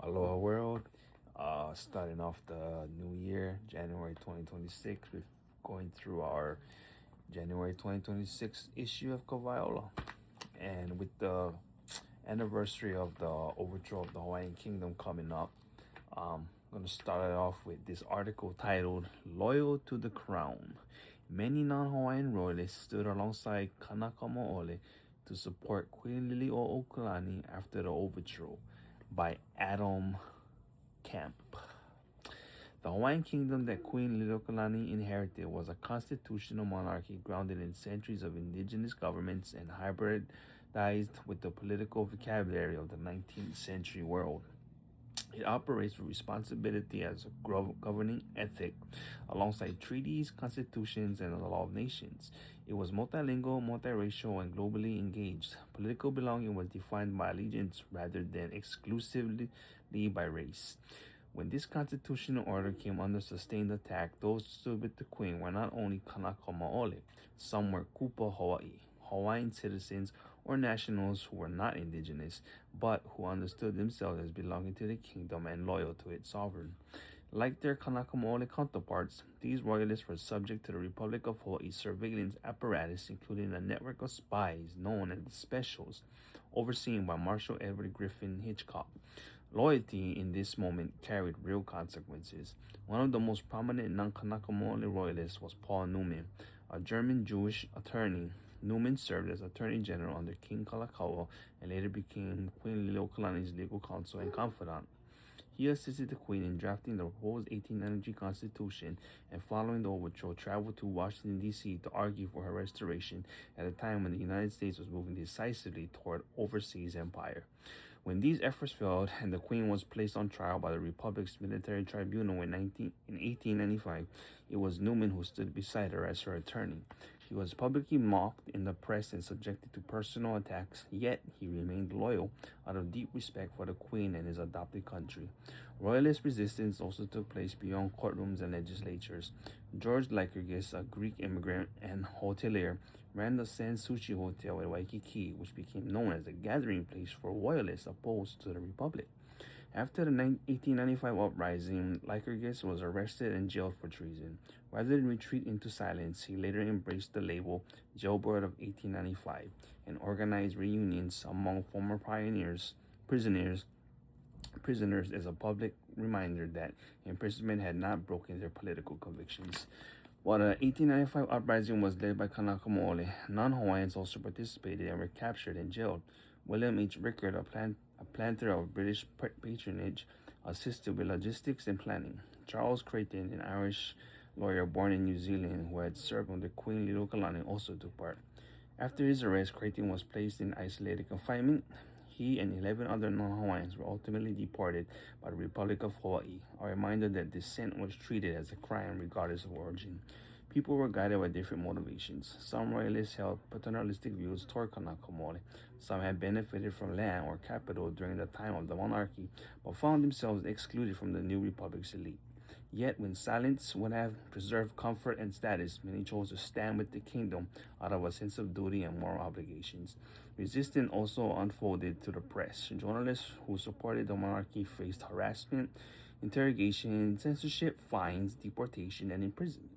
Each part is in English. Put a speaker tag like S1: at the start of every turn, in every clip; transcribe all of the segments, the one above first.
S1: Aloha world. Starting off the new year, January 2026, with going through our January 2026 issue of Kavaiola. And with the anniversary of the overthrow of the Hawaiian Kingdom coming up, I'm going to start it off with this article titled Loyal to the Crown. Many non-Hawaiian royalists stood alongside Kanaka Mo'ole to support Queen Liliuokalani after the overthrow by Adam Camp. The Hawaiian kingdom that Queen Liliuokalani inherited was a constitutional monarchy grounded in centuries of indigenous governments and hybridized with the political vocabulary of the 19th century world. It operates with responsibility as a governing ethic alongside treaties, constitutions, and the law of nations. It was multilingual, multiracial, and globally engaged. Political belonging was defined by allegiance rather than exclusively by race. When this constitutional order came under sustained attack, those who stood with the Queen were not only Kanaka Maoli, some were Kupa Hawaii, Hawaiian citizens or nationals who were not indigenous, but who understood themselves as belonging to the kingdom and loyal to its sovereign. Like their Kanaka Maoli counterparts, these royalists were subject to the Republic of Hawaii's surveillance apparatus, including a network of spies known as the Specials, overseen by Marshal Edward Griffin Hitchcock. Loyalty in this moment carried real consequences. One of the most prominent non-Kanaka Maoli royalists was Paul Newman, a German Jewish attorney. Newman served as Attorney General under King Kalakaua and later became Queen Liliuokalani's legal counsel and confidant. He assisted the Queen in drafting the proposed 1893 Constitution and following the overthrow traveled to Washington, D.C. to argue for her restoration at a time when the United States was moving decisively toward overseas empire. When these efforts failed and the Queen was placed on trial by the Republic's military tribunal in 1895, it was Newman who stood beside her as her attorney. He was publicly mocked in the press and subjected to personal attacks, yet he remained loyal out of deep respect for the Queen and his adopted country. Royalist resistance also took place beyond courtrooms and legislatures. George Lycurgus, a Greek immigrant and hotelier, ran the San Sushi Hotel at Waikiki, which became known as a gathering place for royalists opposed to the Republic. After the 1895 uprising, Lycurgus was arrested and jailed for treason. Rather than retreat into silence, he later embraced the label Jailbird of 1895 and organized reunions among former prisoners as a public reminder that imprisonment had not broken their political convictions. While the 1895 uprising was led by Kanaka Mo'ole, non-Hawaiians also participated and were captured and jailed. William H. Rickard, a planter of British patronage, assisted with logistics and planning. Charles Creighton, an Irish lawyer born in New Zealand who had served under Queen Liliuokalani, also took part. After his arrest, Creighton was placed in isolated confinement. He and 11 other non-Hawaiians were ultimately deported by the Republic of Hawaii, a reminder that dissent was treated as a crime regardless of origin. People were guided by different motivations. Some royalists held paternalistic views toward Kanaka Maoli. Some had benefited from land or capital during the time of the monarchy, but found themselves excluded from the new republic's elite. Yet, when silence would have preserved comfort and status, many chose to stand with the kingdom out of a sense of duty and moral obligations. Resistance also unfolded to the press. Journalists who supported the monarchy faced harassment, interrogation, censorship, fines, deportation, and imprisonment.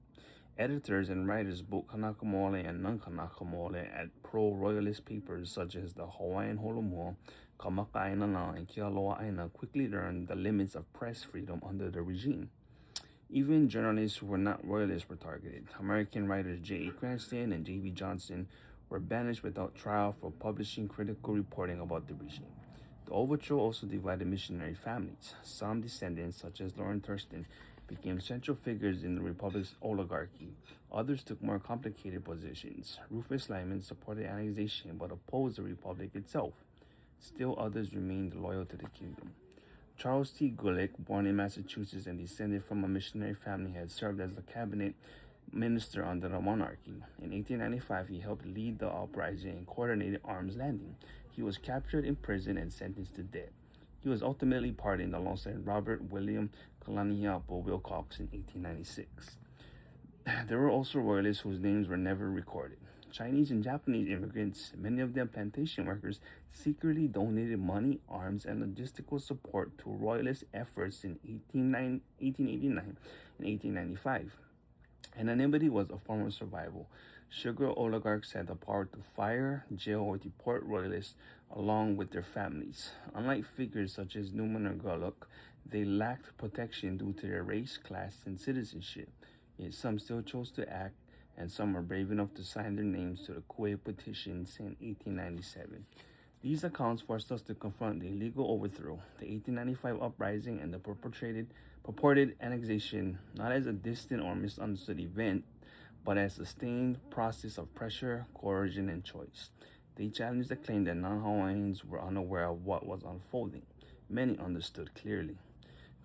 S1: Editors and writers, both Kanaka Maoli and non-Kanaka Maoli, at pro-royalist papers such as the Hawaiian Holomua, Kamakainana, and Kealoha Aina, quickly learned the limits of press freedom under the regime. Even journalists who were not royalists were targeted. American writers J.A. Cranston and J.B. Johnson were banished without trial for publishing critical reporting about the regime. The overthrow also divided missionary families. Some descendants, such as Lauren Thurston, became central figures in the Republic's oligarchy. Others took more complicated positions. Rufus Lyman supported annexation but opposed the Republic itself. Still others remained loyal to the kingdom. Charles T. Gulick, born in Massachusetts and descended from a missionary family, had served as a cabinet minister under the monarchy. In 1895, he helped lead the uprising and coordinated arms landing. He was captured, imprisoned, and sentenced to death. He was ultimately pardoned alongside Robert William Kalaniʻiʻapo Wilcox in 1896. There were also royalists whose names were never recorded. Chinese and Japanese immigrants, many of them plantation workers, secretly donated money, arms, and logistical support to royalist efforts in 1889 and 1895. Anonymity was a form of survival. Sugar oligarchs had the power to fire, jail, or deport royalists along with their families. Unlike figures such as Newman or Gullock, they lacked protection due to their race, class, and citizenship. Yet some still chose to act, and some were brave enough to sign their names to the Coué petitions in 1897. These accounts forced us to confront the illegal overthrow, the 1895 uprising, and the purported annexation not as a distant or misunderstood event, but as a sustained process of pressure, coercion, and choice. They challenged the claim that non-Hawaiians were unaware of what was unfolding. Many understood clearly.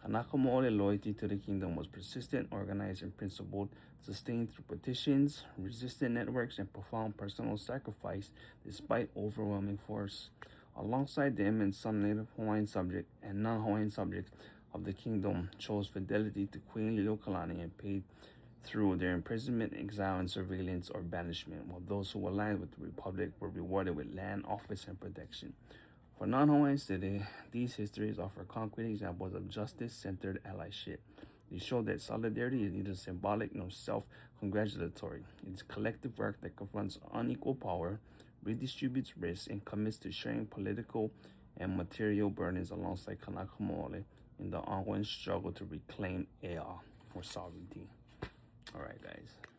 S1: Kanaka Mo'ole loyalty to the kingdom was persistent, organized, and principled, sustained through petitions, resistant networks, and profound personal sacrifice despite overwhelming force. Alongside them, and some Native Hawaiian subjects and non-Hawaiian subjects of the kingdom chose fidelity to Queen Liliuokalani and paid through their imprisonment, exile, and surveillance or banishment, while those who aligned with the Republic were rewarded with land, office, and protection. For non-Hawaiians today, these histories offer concrete examples of justice-centered allyship. They show that solidarity is neither symbolic nor self-congratulatory. It is collective work that confronts unequal power, redistributes risk, and commits to sharing political and material burdens alongside Kanaka Mo'ole in the ongoing struggle to reclaim Ea, or sovereignty. All right, guys.